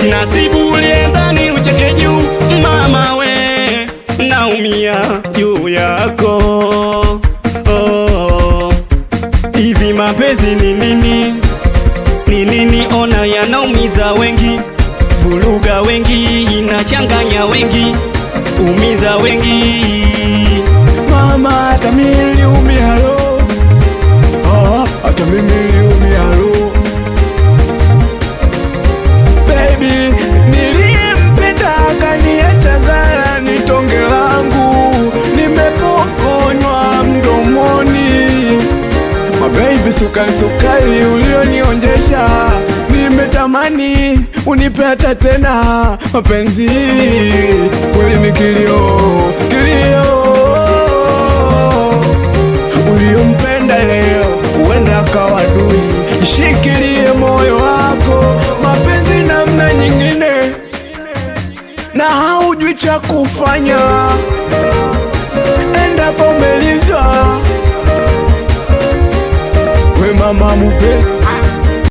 eti nasibu uliendani ucheke juu. Mama we, naumia juu yako. Hivi mapenzi ni nini? Ni nini? Ona yanaumiza wengi, vuluga wengi, inachanganya wengi, umiza wengi. Mama hata mimi niliumia lo, hata mimi niliumia lo. Baby niliyempenda akaniacha zara, ni tonge langu nimepokonywa mdomoni. Baby sukari sukari ulionionjesha, nimetamani unipe hata tena. Mapenzi kweli ni kilio, kilio. Uliompenda leo uenda kawa adui, jishikilie moyo wako. Mapenzi namna nyingine na haujui cha kufanya, endapo umelizwa. We mama mupesi